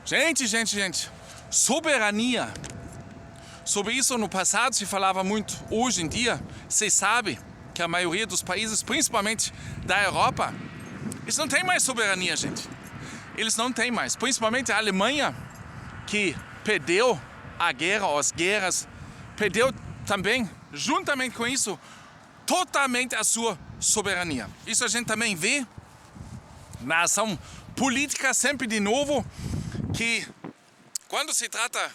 Gente. Soberania. Sobre isso no passado se falava muito. Hoje em dia, você sabe que a maioria dos países, principalmente da Europa, eles não têm mais soberania, gente. Eles não têm mais. Principalmente a Alemanha, que perdeu a guerra, as guerras, perdeu também, juntamente com isso, totalmente a sua soberania. Isso a gente também vê na ação política, sempre de novo, que quando se trata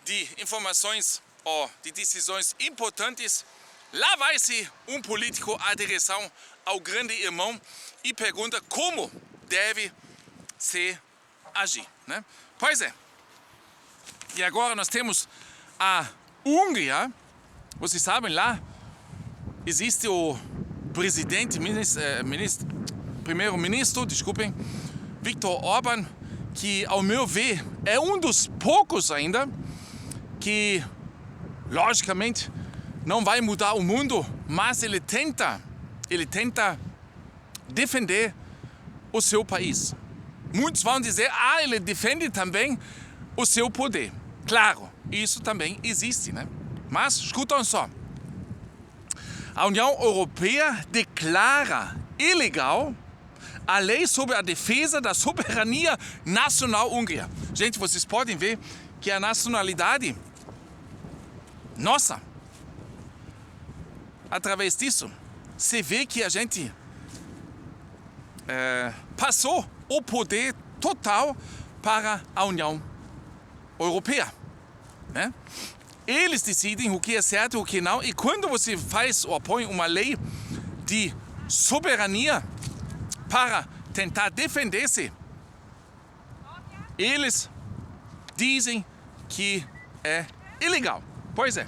de informações ou de decisões importantes, lá vai-se um político à direção ao grande irmão e pergunta como deve se agir, né? Pois é. E agora nós temos a Hungria. Vocês sabem, lá existe o primeiro-ministro, desculpem, Viktor Orbán, que, ao meu ver, é um dos poucos ainda que, logicamente, não vai mudar o mundo, mas ele tenta defender o seu país. Muitos vão dizer, ele defende também o seu poder. Claro, isso também existe, né? Mas, escutam só. A União Europeia declara ilegal a lei sobre a defesa da soberania nacional húngara. Gente, vocês podem ver que a nacionalidade nossa, através disso, se vê que a gente passou o poder total para a União Europeia, né? Eles decidem o que é certo e o que não, e quando você faz ou apoia uma lei de soberania para tentar defender-se, eles dizem que é ilegal. Pois é.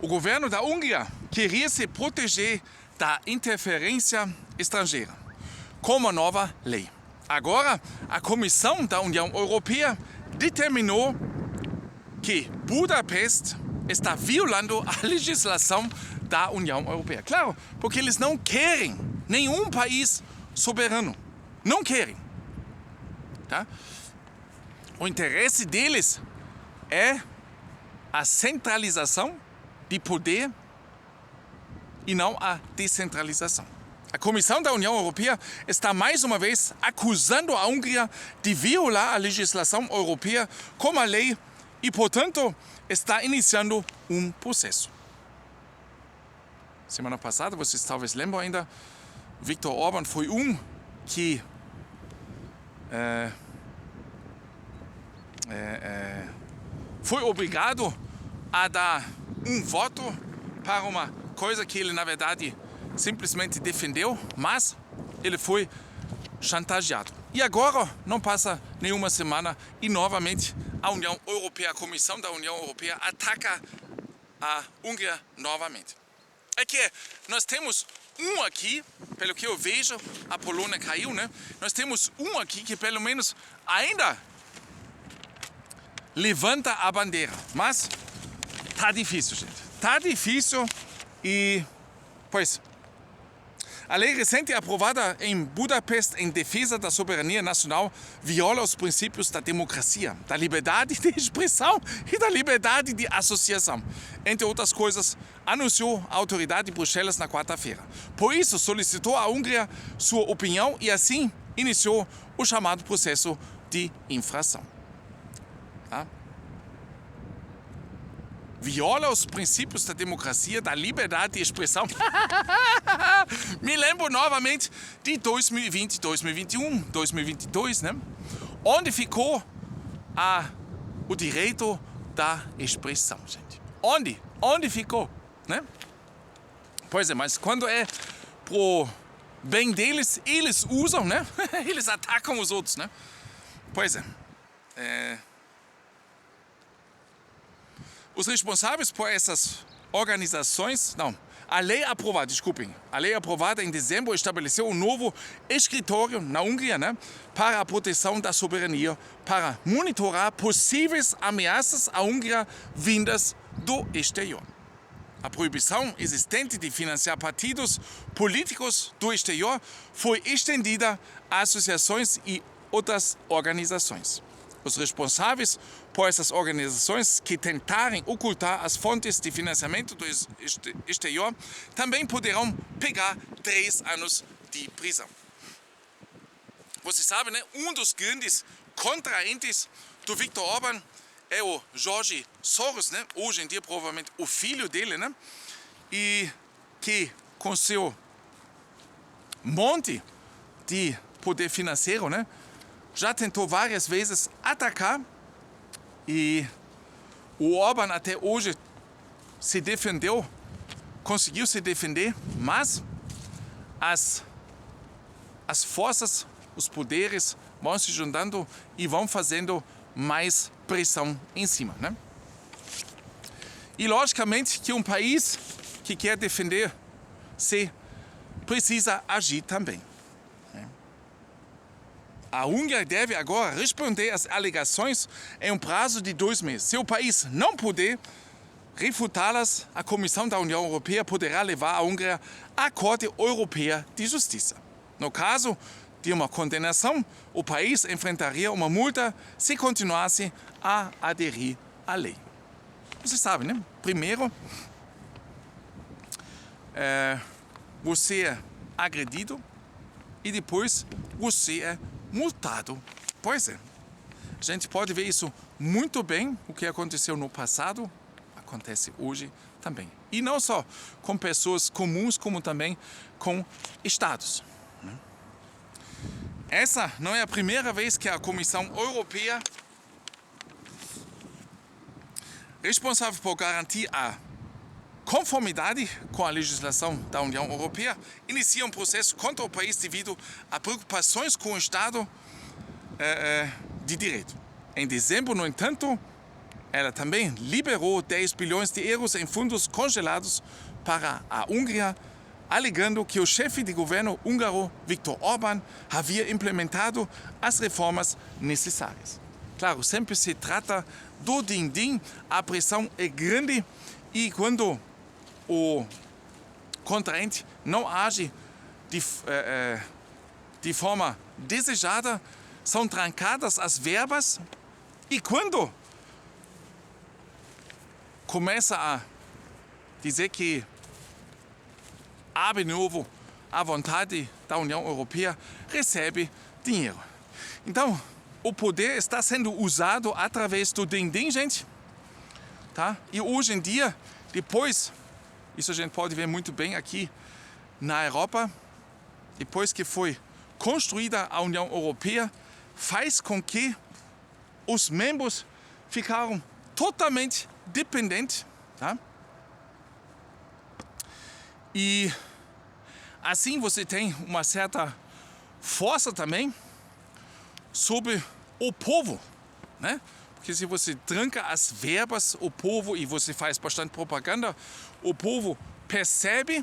O governo da Hungria queria se proteger da interferência estrangeira com uma nova lei. Agora, a Comissão da União Europeia determinou que Budapeste está violando a legislação da União Europeia. Claro, porque eles não querem nenhum país soberano. Não querem. Tá? O interesse deles é a centralização de poder e não a descentralização. A Comissão da União Europeia está mais uma vez acusando a Hungria de violar a legislação europeia com a lei e, portanto, está iniciando um processo. Semana passada, vocês talvez lembram ainda, Viktor Orbán foi que foi obrigado a dar um voto para uma coisa que ele, na verdade, simplesmente defendeu, mas ele foi chantageado. E agora, não passa nenhuma semana e novamente a União Europeia, a Comissão da União Europeia ataca a Hungria novamente. É que nós temos aqui, pelo que eu vejo, a Polônia caiu, né? Nós temos aqui que pelo menos ainda levanta a bandeira, mas tá difícil, gente. Tá difícil e, pois, a lei recente aprovada em Budapeste em defesa da soberania nacional viola os princípios da democracia, da liberdade de expressão e da liberdade de associação. Entre outras coisas, anunciou a autoridade de Bruxelas na quarta-feira. Por isso, solicitou à Hungria sua opinião e assim iniciou o chamado processo de infração. Tá? Viola os princípios da democracia, da liberdade de expressão. Me lembro novamente de 2020, 2021, 2022, né? Onde ficou o direito da expressão, gente? Onde ficou, né? Pois é, mas quando é pro bem deles, eles usam, né? Eles atacam os outros, né? Pois é. Os responsáveis por essas organizações, a lei aprovada em dezembro estabeleceu um novo escritório na Hungria, né, para a proteção da soberania, para monitorar possíveis ameaças à Hungria vindas do exterior. A proibição existente de financiar partidos políticos do exterior foi estendida a associações e outras organizações. Os responsáveis por essas organizações que tentarem ocultar as fontes de financiamento do exterior também poderão pegar 3 anos de prisão. Você sabe, né? Um dos grandes contraentes do Viktor Orbán é o George Soros, né? Hoje em dia provavelmente o filho dele, né? E que com seu monte de poder financeiro, né? Já tentou várias vezes atacar e o Orbán até hoje se defendeu, conseguiu se defender, mas as forças, os poderes vão se juntando e vão fazendo mais pressão em cima, né? E logicamente que um país que quer defender-se precisa agir também. A Hungria deve agora responder às alegações em um prazo de 2 meses. Se o país não puder refutá-las, a Comissão da União Europeia poderá levar a Hungria à Corte Europeia de Justiça. No caso de uma condenação, o país enfrentaria uma multa se continuasse a aderir à lei. Você sabe, né? Primeiro, você é agredido e depois você é multado. Pois é. A gente pode ver isso muito bem, o que aconteceu no passado, acontece hoje também. E não só com pessoas comuns, como também com estados. Essa não é a primeira vez que a Comissão Europeia, responsável por garantir a conformidade com a legislação da União Europeia, inicia um processo contra o país devido a preocupações com o Estado de Direito. Em dezembro, no entanto, ela também liberou 10 bilhões de euros em fundos congelados para a Hungria, alegando que o chefe de governo húngaro, Viktor Orbán, havia implementado as reformas necessárias. Claro, sempre se trata do din-din, a pressão é grande e quando o contraente não age de forma desejada, são trancadas as verbas e quando começa a dizer que abre novo a vontade da União Europeia, recebe dinheiro. Então, o poder está sendo usado através do din-din, gente. Tá? E hoje em dia, depois, isso a gente pode ver muito bem aqui na Europa, depois que foi construída a União Europeia, faz com que os membros ficaram totalmente dependentes. Tá? E assim você tem uma certa força também sobre o povo, né? Porque se você tranca as verbas, o povo, e você faz bastante propaganda, o povo percebe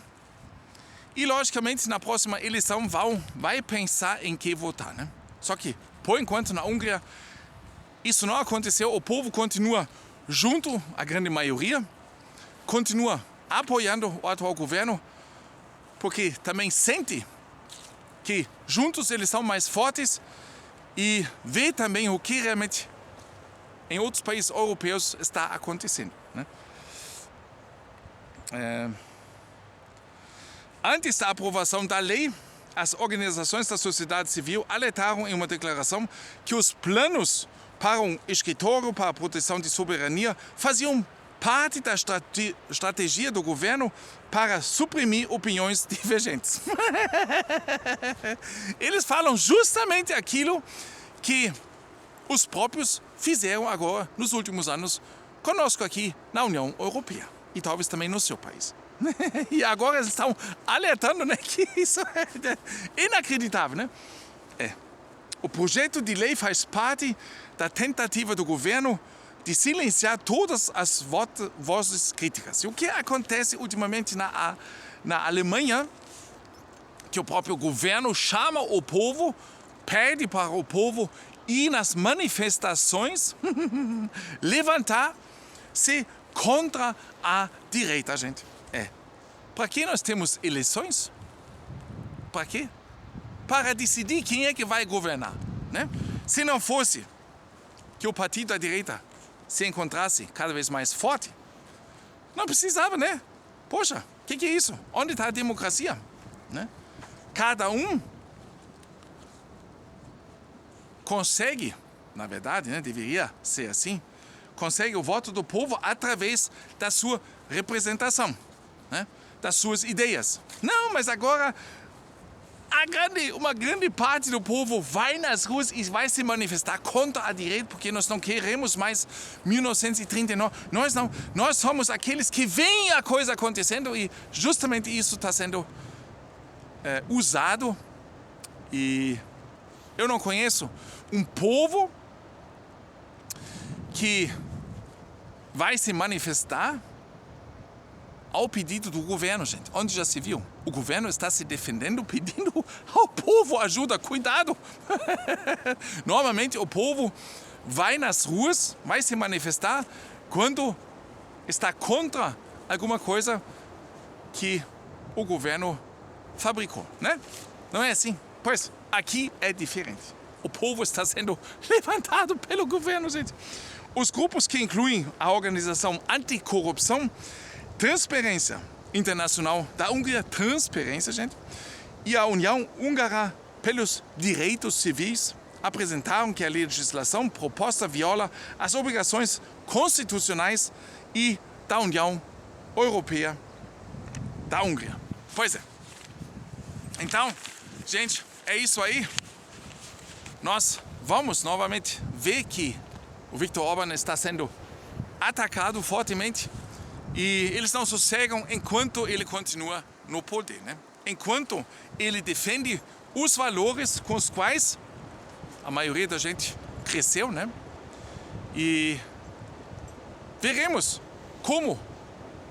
e, logicamente, na próxima eleição vai pensar em que votar, né? Só que, por enquanto, na Hungria, isso não aconteceu. O povo continua junto, a grande maioria, continua apoiando o atual governo, porque também sente que juntos eles são mais fortes e vê também o que realmente em outros países europeus está acontecendo, né? Antes da aprovação da lei, as organizações da sociedade civil alertaram em uma declaração que os planos para um escritório para a proteção de soberania faziam parte da estratégia do governo para suprimir opiniões divergentes. Eles falam justamente aquilo que os próprios fizeram agora, nos últimos anos, conosco aqui na União Europeia. E talvez também no seu país. E agora eles estão alertando, né, que isso é inacreditável, né? O projeto de lei faz parte da tentativa do governo de silenciar todas as vozes críticas. E o que acontece ultimamente na Alemanha, que o próprio governo chama o povo, pede para o povo ir nas manifestações, levantar-se contra a direita, gente. Para que nós temos eleições? Para quê? Para decidir quem é que vai governar. né? Se não fosse que o partido da direita se encontrasse cada vez mais forte, não precisava, né? Poxa, o que é isso? Onde está a democracia? Né? Cada um consegue, na verdade, né, deveria ser assim, consegue o voto do povo através da sua representação, né, das suas ideias. Não, mas agora uma grande parte do povo vai nas ruas e vai se manifestar contra a direita porque nós não queremos mais 1939. Nós somos aqueles que veem a coisa acontecendo e justamente isso está sendo usado. E eu não conheço um povo que vai se manifestar ao pedido do governo, gente. Onde já se viu? O governo está se defendendo, pedindo ao povo ajuda, cuidado. Normalmente o povo vai nas ruas, vai se manifestar quando está contra alguma coisa que o governo fabricou, né? Não é assim? Pois, aqui é diferente. O povo está sendo levantado pelo governo, gente. Os grupos que incluem a Organização Anticorrupção, Transparência Internacional da Hungria, Transparência, gente, e a União Húngara pelos Direitos Civis apresentaram que a legislação proposta viola as obrigações constitucionais e da União Europeia da Hungria. Pois é. Então, gente, é isso aí. Nós vamos novamente ver que o Viktor Orbán está sendo atacado fortemente e eles não sossegam enquanto ele continua no poder, né? Enquanto ele defende os valores com os quais a maioria da gente cresceu, né? E veremos como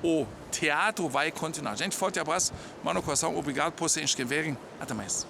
o teatro vai continuar. Gente, forte abraço, mão no coração, obrigado por se inscreverem. Até mais.